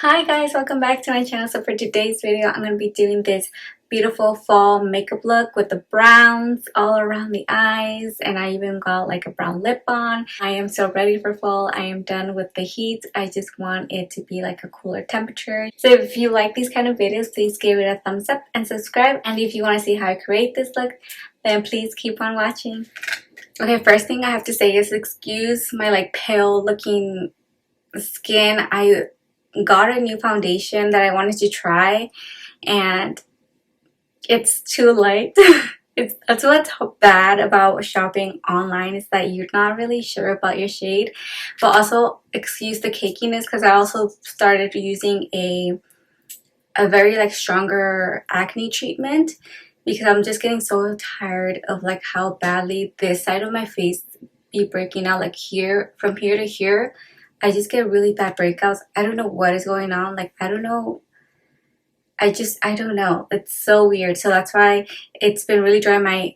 Hi guys, welcome back to my channel. So for today's video, I'm going to be doing this beautiful fall makeup look with the browns all around the eyes, and I even got like a brown lip on. I am so ready for fall. I am done with the heat. I just want it to be like a cooler temperature. So if you like these kind of videos, please give it a thumbs up and subscribe. And if you want to see how I create this look, then please keep on watching. Okay, first thing I have to say is excuse my like pale looking skin. I got a new foundation that I wanted to try and it's too light. That's what's bad about shopping online, is that you're not really sure about your shade. But also excuse the cakiness, because I also started using a very like stronger acne treatment, because I'm just getting so tired of like how badly this side of my face be breaking out, like here, from here to here. I just get really bad breakouts. I don't know what is going on. Like, I don't know. I don't know. It's so weird. So that's why it's been really drying my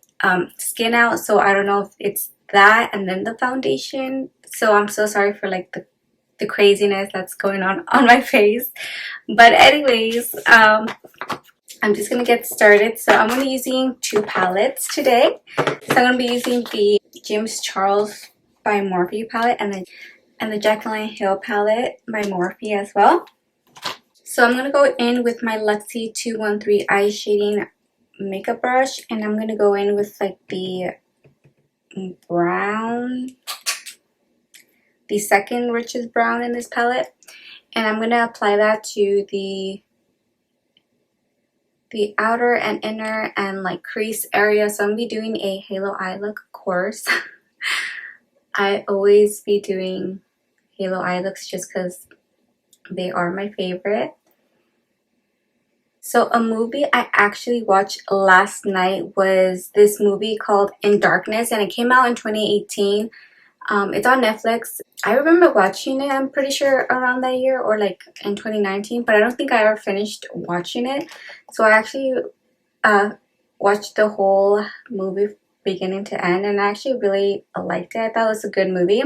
skin out. So I don't know if it's that and then the foundation. So I'm so sorry for like the craziness that's going on my face. But anyways, I'm just going to get started. So I'm going to be using two palettes today. So I'm going to be using the James Charles by Morphe palette and the Jaclyn Hill palette by Morphe as well. So I'm going to go in with my Luxie 213 eye shading makeup brush, and I'm going to go in with like the brown, the second richest brown in this palette, and I'm going to apply that to the outer and inner and like crease area. So I'm going to be doing a halo eye look, of course. I always be doing halo eye looks just because they are my favorite. So a movie I actually watched last night was this movie called In Darkness, and it came out in 2018. It's on Netflix. I remember watching it, I'm pretty sure around that year, or like in 2019, but I don't think I ever finished watching it. So I actually watched the whole movie beginning to end, and I actually really liked it. I thought it was a good movie.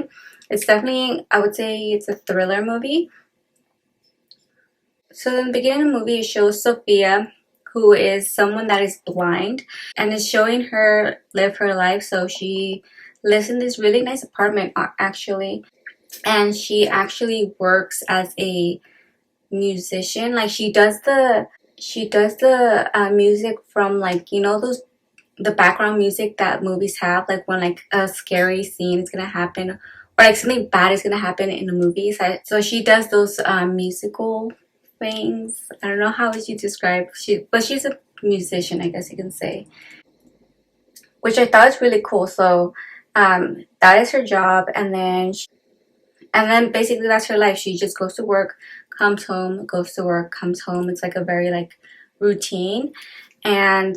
It's definitely, I would say it's a thriller movie. So in the beginning of the movie, it shows Sophia, who is someone that is blind, and is showing her live her life. So she lives in this really nice apartment actually, and she actually works as a musician. Like she does the music from, like, you know, those, the background music that movies have, like when like a scary scene is gonna happen or like something bad is gonna happen in a movie. So she does those musical things. I don't know how would you describe, but she's a musician, I guess you can say, which I thought is really cool. So that is her job, and then basically that's her life. She just goes to work, comes home, goes to work, comes home. It's like a very like routine. And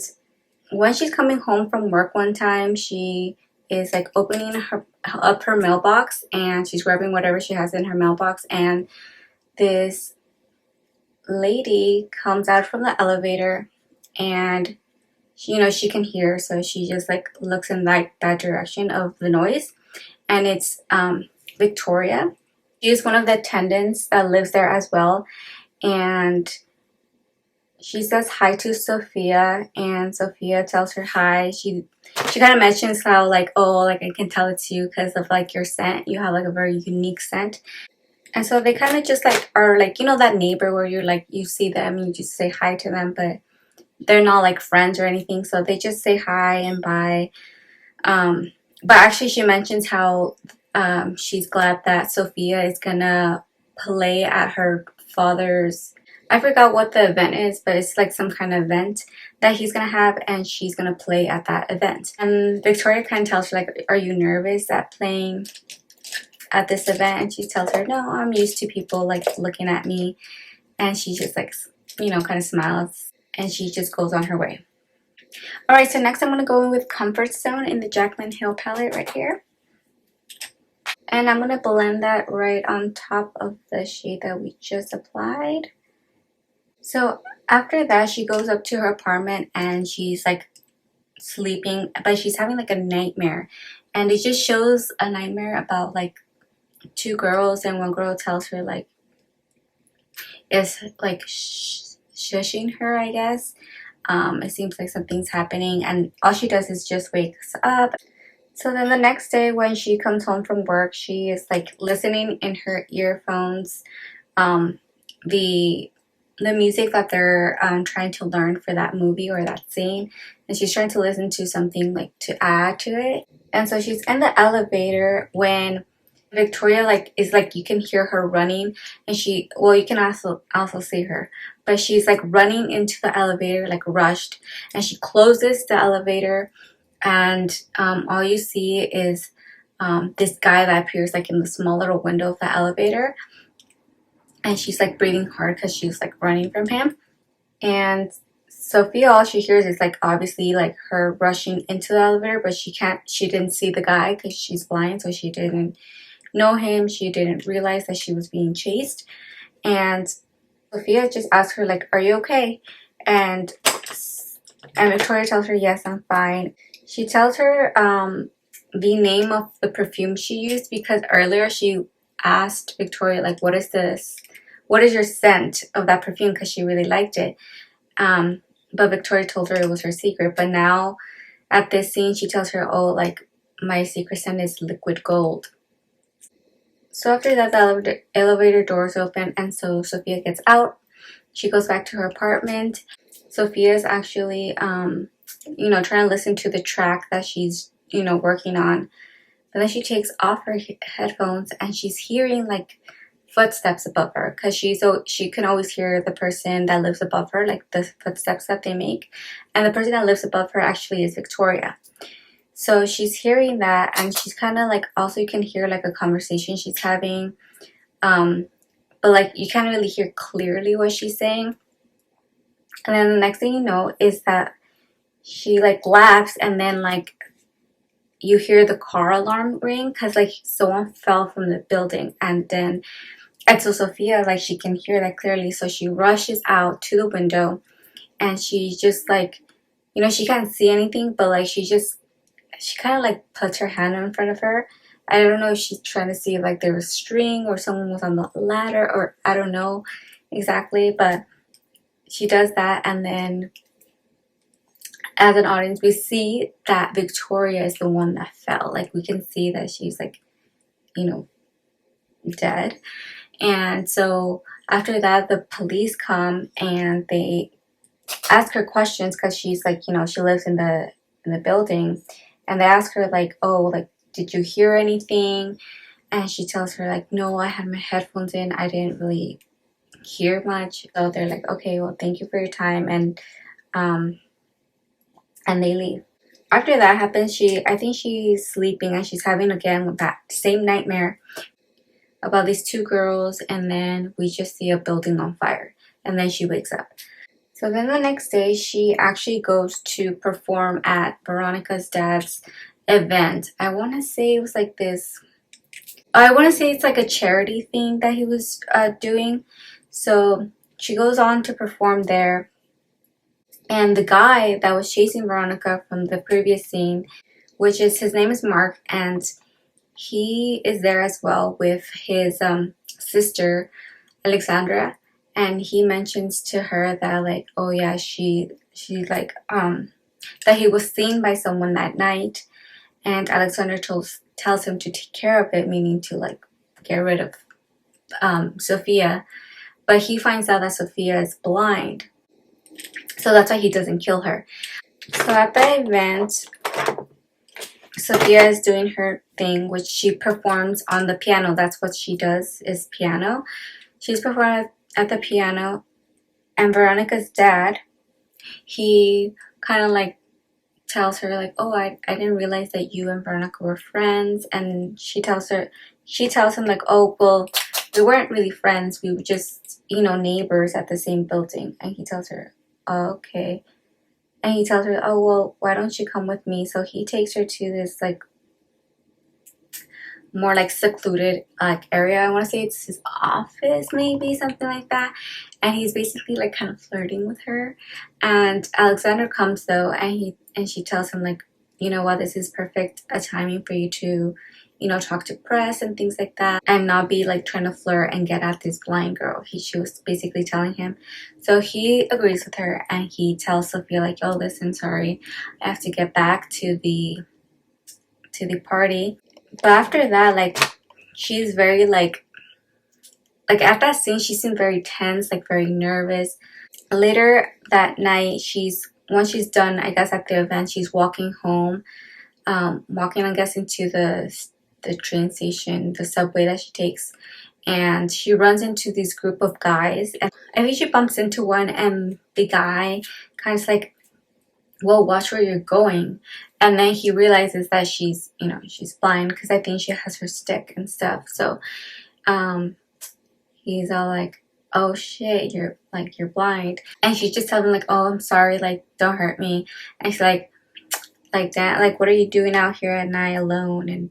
when she's coming home from work one time, she is like opening up her mailbox, and she's grabbing whatever she has in her mailbox, and this lady comes out from the elevator, and she, you know, she can hear, so she just like looks in that direction of the noise, and it's Victoria. She is one of the attendants that lives there as well, and she says hi to Sophia, and Sophia tells her hi. She kind of mentions how like, oh, like I can tell it's you because of like your scent. You have like a very unique scent. And so they kind of just like are like, you know, that neighbor where you're like, you see them and you just say hi to them, but they're not like friends or anything. So they just say hi and bye. But actually she mentions how she's glad that Sophia is gonna play at her father's, I forgot what the event is, but it's like some kind of event that he's gonna have, and she's gonna play at that event. And Victoria kind of tells her like, are you nervous at playing at this event? And she tells her, no, I'm used to people like looking at me. And she just like, you know, kind of smiles, and she just goes on her way. Alright, so next I'm going to go in with Comfort Zone in the Jaclyn Hill palette right here. And I'm going to blend that right on top of the shade that we just applied. So after that, she goes up to her apartment and she's like sleeping, but she's having like a nightmare. And it just shows a nightmare about like two girls, and one girl tells her like, is like shushing her, I guess. It seems like something's happening, and all she does is just wakes up. So then the next day when she comes home from work, she is like listening in her earphones um, the music that they're trying to learn for that movie or that scene, and she's trying to listen to something like to add to it. And so she's in the elevator when Victoria like is like, you can hear her running, and you can also see her, but she's like running into the elevator like rushed, and she closes the elevator, and all you see is this guy that appears like in the small little window of the elevator, and she's like breathing hard because she's like running from him. And Sophia, all she hears is like obviously like her rushing into the elevator, but she didn't see the guy because she's blind, so she didn't know him. She didn't realize that she was being chased. And Sophia just asks her like, are you okay? And Victoria tells her, yes, I'm fine. She tells her the name of the perfume she used, because earlier she asked Victoria like, what is this? What is your scent of that perfume? Because she really liked it. But Victoria told her it was her secret. But now at this scene, she tells her, oh, like, my secret scent is liquid gold. So after that, the elevator doors open, and so Sophia gets out. She goes back to her apartment. Sophia is actually, trying to listen to the track that she's, working on. But then she takes off her headphones, and she's hearing like footsteps above her, because she can always hear the person that lives above her, like the footsteps that they make. And the person that lives above her actually is Victoria. So she's hearing that, and she's kind of like, also you can hear like a conversation she's having, but like you can't really hear clearly what she's saying. And then the next thing you know is that she like laughs, and then like you hear the car alarm ring, because like someone fell from the building. And so Sophia, like, she can hear that clearly, so she rushes out to the window, and she just like, she can't see anything, but like she kind of like puts her hand in front of her. I don't know if she's trying to see if like there was string or someone was on the ladder, or I don't know exactly, but she does that. And then as an audience, we see that Victoria is the one that fell. Like, we can see that she's like, dead. And so after that, the police come and they ask her questions, because she's like, she lives in the building. And they ask her like, oh, like, did you hear anything? And she tells her like, no, I had my headphones in, I didn't really hear much. So they're like, okay, well, thank you for your time. And they leave. After that happens, I think she's sleeping, and she's having again that same nightmare about these two girls, and then we just see a building on fire, and then she wakes up. So then the next day, she actually goes to perform at Veronica's dad's event. I want to say it was like this. I want to say it's like a charity thing that he was doing. So she goes on to perform there. And the guy that was chasing Veronica from the previous scene, his name is Mark, and he is there as well with his sister, Alexandra. And he mentions to her that like, oh yeah, she like that he was seen by someone that night, and Alexandra tells him to take care of it, meaning to like get rid of Sophia. But he finds out that Sophia is blind, so that's why he doesn't kill her. So at the event, Sophia is doing her thing, which she performs on the piano. That's what she does, is piano. She's performing at the piano, and Veronica's dad, he kind of like tells her like, oh, I didn't realize that you and Veronica were friends. And she tells him like, oh, well, we weren't really friends, we were just, neighbors at the same building. And he tells her, oh, okay. And he tells her, oh, well, why don't you come with me? So he takes her to this like more like secluded like area. I want to say it's his office, maybe something like that. And he's basically like kind of flirting with her. And Alexander comes though, and she tells him like, you know what, this is perfect a timing for you to, you know, talk to press and things like that, and not be like trying to flirt and get at this blind girl. She was basically telling him. So he agrees with her, and he tells Sophia like, oh, listen, sorry, I have to get back to the party. But after that, like, she's very like at that scene, she seemed very tense, like very nervous. Later that night, once she's done, I guess, at the event, she's walking home, walking, I guess, into the train station, the subway that she takes, and she runs into this group of guys, and I think she bumps into one, and the guy kind of like, well, watch where you're going. And then he realizes that she's, you know, she's blind, because I think she has her stick and stuff. So he's all like, oh shit, you're blind. And she just tells him like, oh, I'm sorry, like, don't hurt me. And she's like that, like, what are you doing out here at night alone?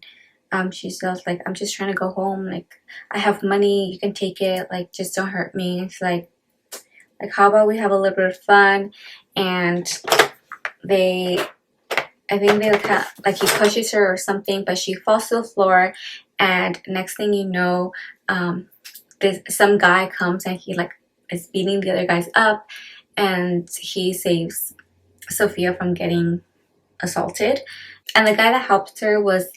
And she's just like, I'm just trying to go home, like, I have money, you can take it, like, just don't hurt me. And she's like, how about we have a little bit of fun? And I think they like he pushes her or something, but she falls to the floor, and next thing you know, some guy comes, and he like is beating the other guys up, and he saves Sophia from getting assaulted. And the guy that helped her was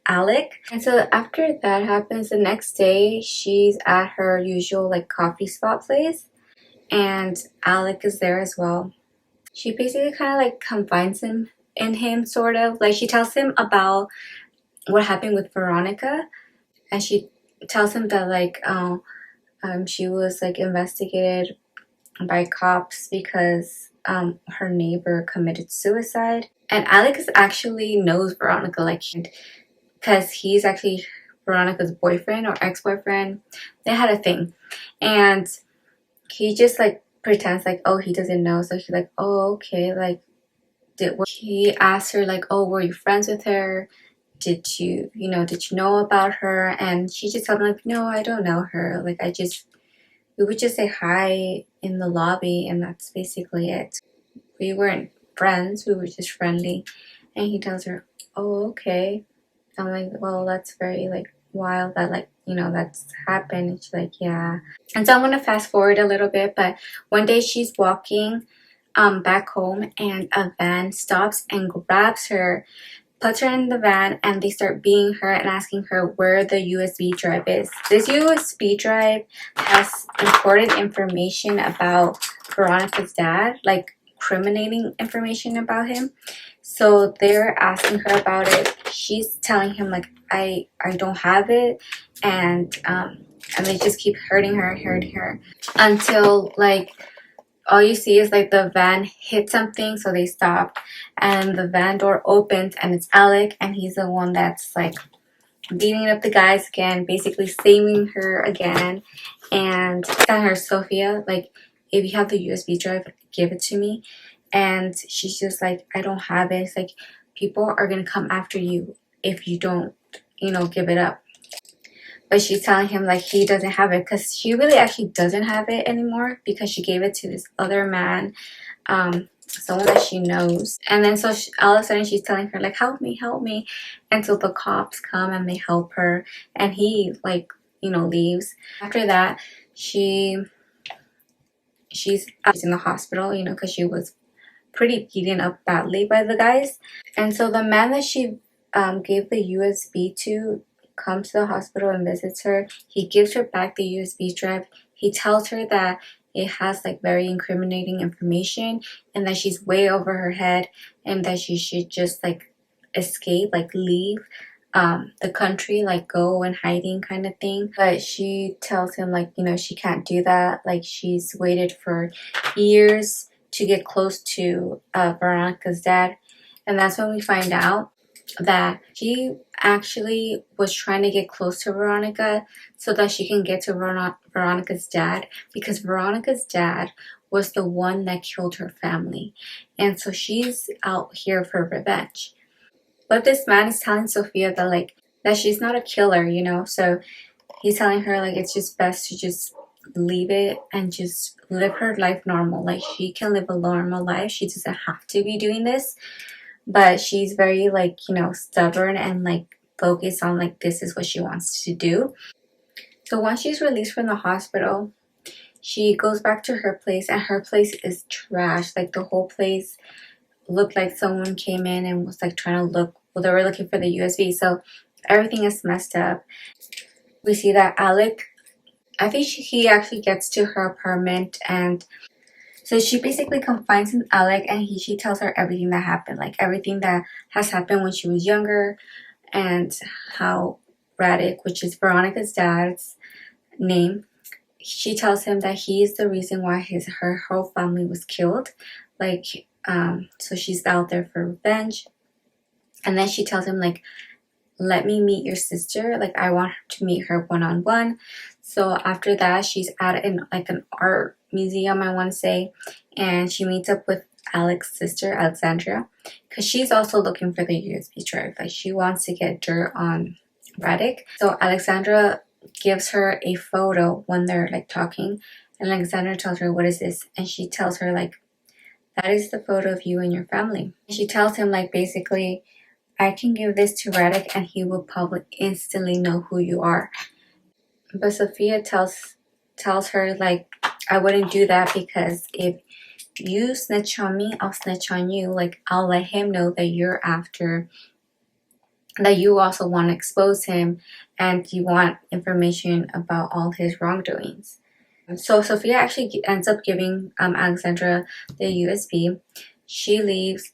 Alec. And so after that happens, the next day she's at her usual like coffee spot place, and Alec is there as well. She basically kind of like confides in him, sort of like, she tells him about what happened with Veronica, and she tells him that like she was like investigated by cops because her neighbor committed suicide. And Alex actually knows Veronica, like, because he's actually Veronica's boyfriend or ex-boyfriend. They had a thing, and he just like pretends like, oh, he doesn't know. So she's like, oh, okay, like, he asked her like, oh, were you friends with her? Did you know about her? And she just told him like, no, I don't know her. Like, we would just say hi in the lobby, and that's basically it. We weren't friends, we were just friendly. And he tells her, oh, okay. I'm like, well, that's very like wild that, like, you know, that's happened. And she's like, yeah. And so I'm gonna fast forward a little bit, but one day she's walking back home, and a van stops and grabs her, puts her in the van, and they start beating her and asking her where the USB drive is. This USB drive has important information about Veronica's dad, like incriminating information about him. So they're asking her about it. She's telling him like, I don't have it, and they just keep hurting her until like all you see is like the van hit something, so they stop, and the van door opens, and it's Alec, and he's the one that's like beating up the guys again, basically saving her again, and telling her, Sophia, like, if you have the USB drive, give it to me. And she's just like, I don't have it. It's like, people are gonna come after you if you don't, you know, give it up. But she's telling him like he doesn't have it, because she really actually doesn't have it anymore, because she gave it to this other man, someone that she knows. And then so all of a sudden she's telling her like, help me, and so the cops come and they help her, and he like, you know, leaves. After that, she's in the hospital, you know, because she was pretty beaten up badly by the guys. And so the man that she gave the USB to comes to the hospital and visits her. He gives her back the USB drive. He tells her that it has like very incriminating information, and that she's way over her head, and that she should just like escape, like leave the country, like go in hiding kind of thing. But she tells him like, you know, she can't do that. Like, she's waited for years to get close to Veronica's dad. And that's when we find out that she actually was trying to get close to Veronica so that she can get to Veronica's dad, because Veronica's dad was the one that killed her family. And so she's out here for revenge. But this man is telling Sophia that like, that she's not a killer, you know. So he's telling her like, it's just best to just leave it and just live her life normal. Like, she can live a normal life. She doesn't have to be doing this. But she's very like, you know, stubborn, and like focus on like this is what she wants to do. So once she's released from the hospital, she goes back to her place, and her place is trash. Like the whole place looked like someone came in and was like trying to look, well, they were looking for the USB. So everything is messed up. We see that Alec, I think he actually gets to her apartment, and so she basically confides in Alec, and she tells her everything that happened, like everything that has happened when she was younger, and how Radic, which is Veronica's dad's name, she tells him that he is the reason why her whole family was killed. Like, so she's out there for revenge. And then she tells him, like, let me meet your sister. Like, I want to meet her one-on-one. So after that, she's at an art museum, I want to say, and she meets up with Alec's sister, Alexandra, because she's also looking for the USB drive. Like, she wants to get dirt on Radic. So Alexandra gives her a photo when they're like talking, and Alexandra tells her, what is this? And she tells her, like, that is the photo of you and your family. She tells him, like, basically, I can give this to Radic and he will probably instantly know who you are. But Sophia tells her, like, I wouldn't do that, because if you snitch on me, I'll snitch on you. Like, I'll let him know that you're after, that you also want to expose him and you want information about all his wrongdoings. So Sophia actually ends up giving Alexandra the USB. She leaves,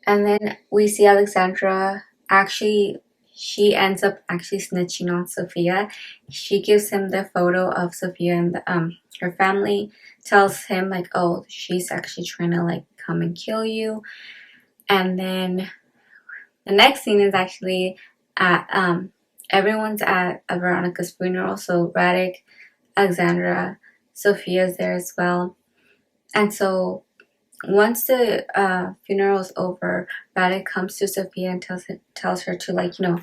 and then we see Alexandra she ends up actually snitching on Sophia. She gives him the photo of Sophia and her family, tells him, like, oh, she's actually trying to like come and kill you. And then the next scene is actually at everyone's at Veronica's funeral. So Radic, Alexandra, Sophia's there as well. And so once the funeral's over, Radic comes to Sophia and tells her to, like, you know,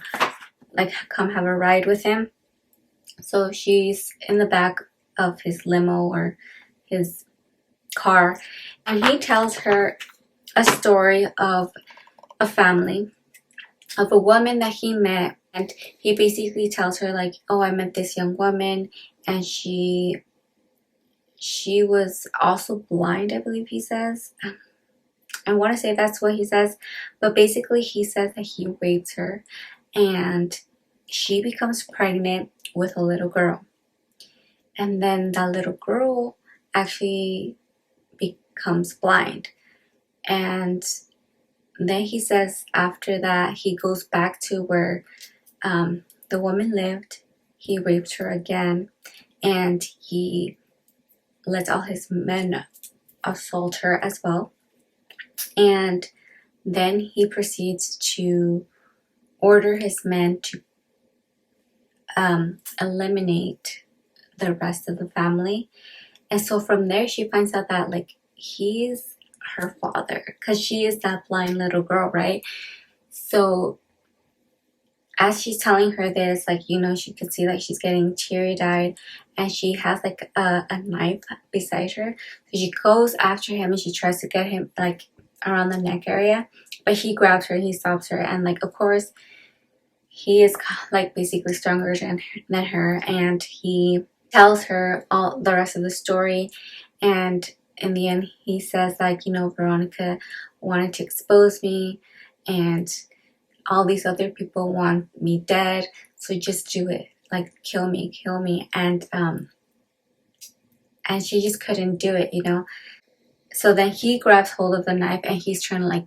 like, come have a ride with him. So she's in the back of his limo or his car, and he tells her a story of a family, of a woman that he met. And he basically tells her, like, oh, I met this young woman, and she was also blind, I believe he says. I want to say that's what he says, but basically he says that he raped her, and she becomes pregnant with a little girl. And then that little girl actually becomes blind. And then he says after that, he goes back to where the woman lived. He raped her again, and he lets all his men assault her as well. And then he proceeds to order his men to eliminate the rest of the family. And so from there, she finds out that, like, he's her father, because she is that blind little girl, right? So as she's telling her this, like, you know, she could see, like, she's getting teary-eyed, and she has, like, a knife beside her. So she goes after him, and she tries to get him, like, around the neck area, but he grabs her, he stops her, and, like, of course, he is, like, basically stronger than her, and he tells her all the rest of the story. And in the end, he says, like, you know, Veronica wanted to expose me, and all these other people want me dead, so just do it, like, kill me. And she just couldn't do it, you know. So then he grabs hold of the knife, and he's trying to, like,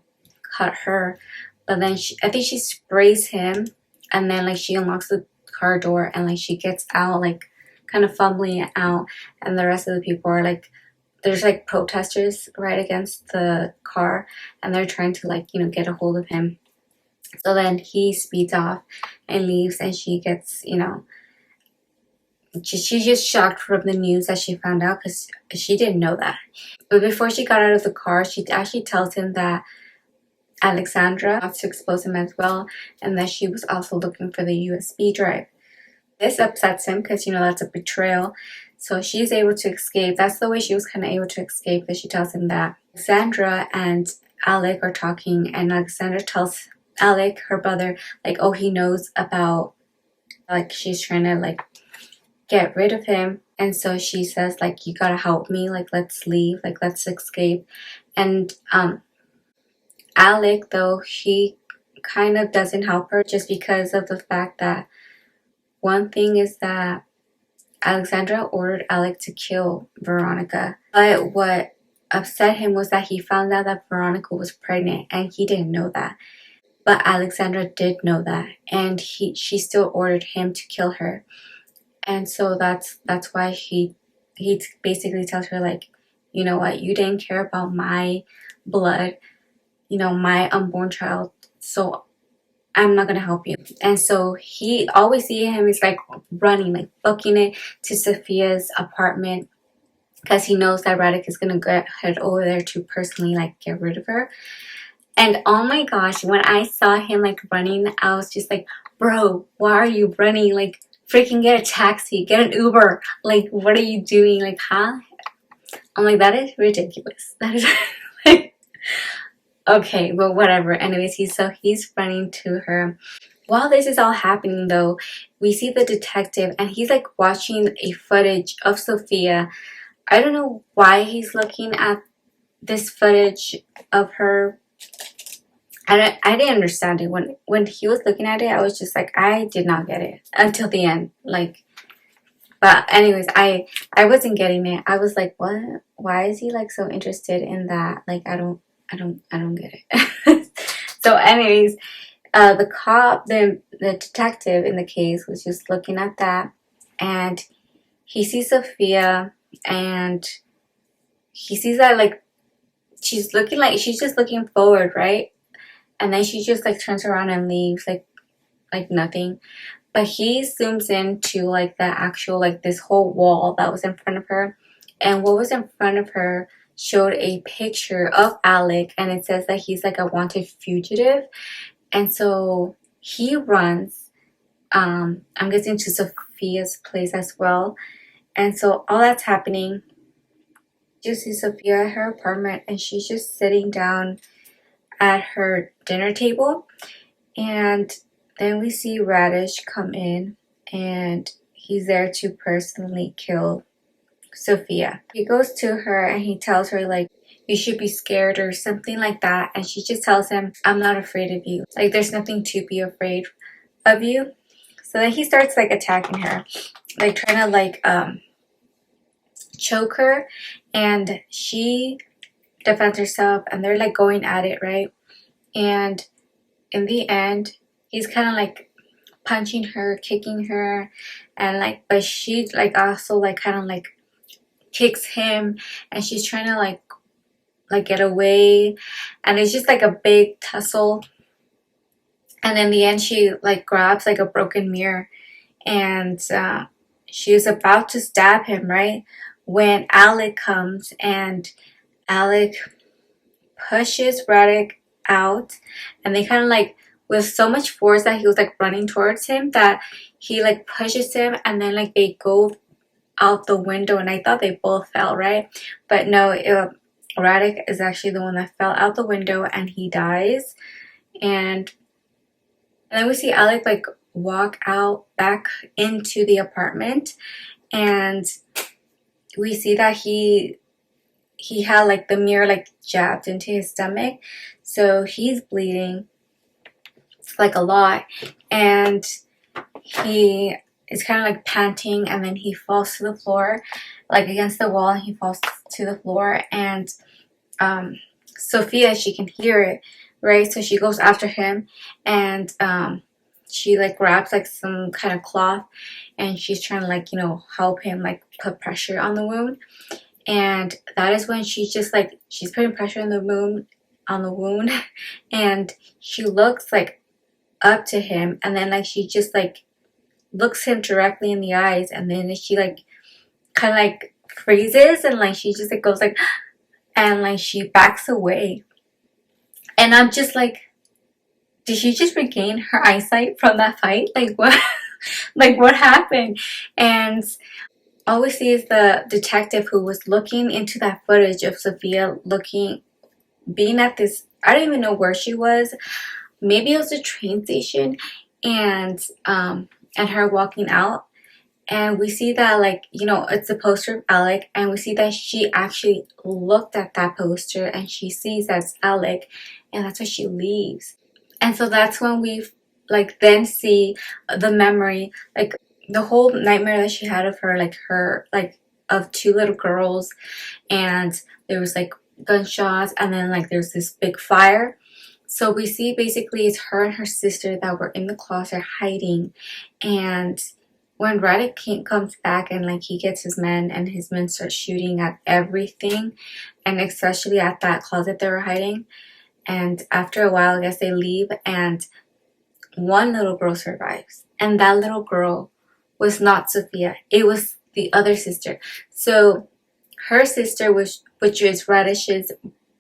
cut her, but then I think she sprays him, and then, like, she unlocks the car door, and, like, she gets out, like, kind of fumbling it out, and the rest of the people are, like, there's, like, protesters right against the car, and they're trying to, like, you know, get a hold of him. So then he speeds off and leaves, and she gets, you know, she's just shocked from the news that she found out, because she didn't know that. But before she got out of the car, she actually tells him that Alexandra wants to expose him as well, and that she was also looking for the USB drive. This upsets him, because, you know, that's a betrayal. So she's able to escape. That's the way she was kind of able to escape, because she tells him that Alexandra and Alec are talking, and Alexandra tells Alec, her brother, like, oh, he knows about, like, she's trying to like get rid of him. And so she says, like, you gotta help me, like, let's leave, like, let's escape. And Alec, though, he kind of doesn't help her, just because of the fact that one thing is that Alexandra ordered Alec to kill Veronica. But what upset him was that he found out that Veronica was pregnant, and he didn't know that. But Alexandra did know that, and she still ordered him to kill her. And so that's why he basically tells her, like, you know what, you didn't care about my blood, you know, my unborn child, so I'm not gonna help you. And so he always see him is like running, like booking it to Sophia's apartment, because he knows that Radek is gonna head over there to personally like get rid of her. And oh my gosh, when I saw him like running, I was just like, bro, why are you running? Like, freaking get a taxi, get an Uber. Like, what are you doing? Like, huh? I'm like, that is ridiculous. That is like, okay, but whatever. Anyways, he's running to her. While this is all happening, though, we see the detective, and he's like watching a footage of Sophia. I don't know why he's looking at this footage of her. I didn't understand it. When he was looking at it, I was just like, I did not get it until the end. Like, but anyways, I wasn't getting it. I was like, what? Why is he like so interested in that? Like, I don't get it. So anyways, the cop, the detective in the case was just looking at that, and he sees Sophia, and he sees that like she's just looking forward, right? And then she just like turns around and leaves like nothing. But he zooms into like the actual like this whole wall that was in front of her, and what was in front of her showed a picture of Alec, and it says that he's like a wanted fugitive. And so he runs, I'm guessing, to Sophia's place as well. And so all that's happening, you see Sophia at her apartment, and she's just sitting down at her dinner table. And then we see Radish come in, and he's there to personally kill Sophia. He goes to her and he tells her, like, you should be scared or something like that. And she just tells him, I'm not afraid of you. Like, there's nothing to be afraid of you. So then he starts like attacking her, like trying to like choke her. And she defends herself, and they're like going at it, right? And in the end, he's kind of like punching her, kicking her, and like, but she like also like kind of like kicks him, and she's trying to like get away, and it's just like a big tussle. And in the end, she like grabs like a broken mirror, and she's about to stab him, right, when Alec comes, and Alec pushes Radek out, and they kind of like, with so much force that he was like running towards him, that he like pushes him, and then like they go out the window, and I thought they both fell, right? But no, Radek is actually the one that fell out the window, and he dies. And then we see Alec like walk out back into the apartment, and we see that he had like the mirror like jabbed into his stomach, so he's bleeding like a lot, and he is kind of like panting, and then he falls to the floor, like against the wall, and he falls to the floor. And Sophia, she can hear it, right? So she goes after him, and she like grabs like some kind of cloth, and she's trying to like, you know, help him like put pressure on the wound. And that is when she's just like, she's putting pressure on the wound, and she looks like up to him, and then like she just like looks him directly in the eyes, and then she like kind of like freezes, and like she just like goes like, and like she backs away. And I'm just like, did she just regain her eyesight from that fight? Like, what? Like, what happened? And all we see is the detective who was looking into that footage of Sophia being at this, I don't even know where she was, maybe it was a train station, and her walking out, and we see that, like, you know, it's a poster of Alec, and we see that she actually looked at that poster and she sees that's Alec, and that's why she leaves. And so that's when we like then see the memory, like the whole nightmare that she had of her, like her, like of two little girls, and there was like gunshots, and then like there's this big fire. So we see basically it's her and her sister that were in the closet hiding, and when Radek comes back and like he gets his men, and his men start shooting at everything, and especially at that closet they were hiding. And after a while, I guess they leave, and one little girl survives. And that little girl was not Sophia. It was the other sister. So her sister, which is Radish's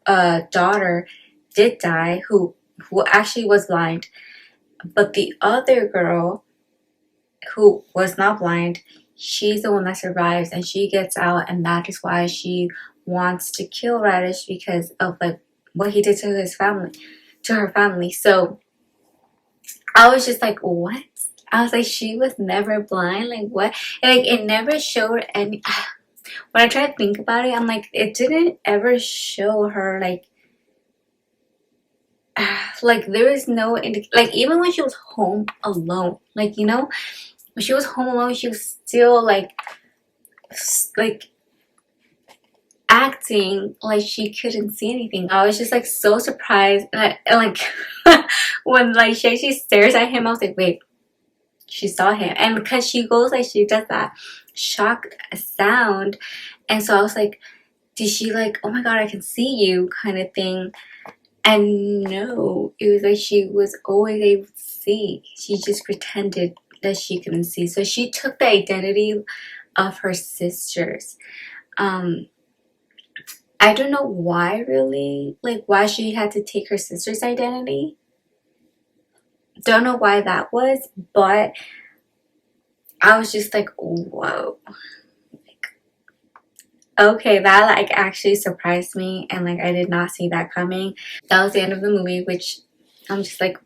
daughter, did die, who actually was blind. But the other girl, who was not blind, she's the one that survives, and she gets out, and that is why she wants to kill Radish, because of like what he did to his family, to her family. So I was just like, what? I was like, she was never blind? Like, what? And, like, it never showed any. When I try to think about it, I'm like, it didn't ever show her, like, like there is no like, even when she was home alone, like, you know, when she was home alone, she was still like acting like she couldn't see anything. I was just like so surprised, and like when like she actually stares at him, I was like, wait, she saw him. And because she goes, like, she does that shocked sound, and so I was like, did she like, oh my god, I can see you kind of thing? And no, it was like she was always able to see. She just pretended that she couldn't see. So she took the identity of her sisters. I don't know why, really, like why she had to take her sister's identity. Don't know why that was, but I was just like, whoa. Like, okay, that like actually surprised me, and like I did not see that coming. That was the end of the movie, which I'm just like,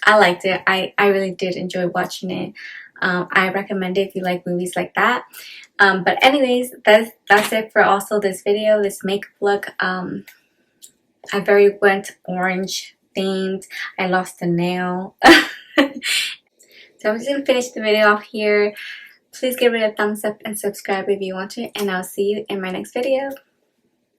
I liked it. I really did enjoy watching it. I recommend it if you like movies like that. But anyways, that's it for also this video, this makeup look. I very went orange themed. I lost a nail. So I'm just gonna finish the video off here. Please give it a thumbs up and subscribe if you want to, and I'll see you in my next video.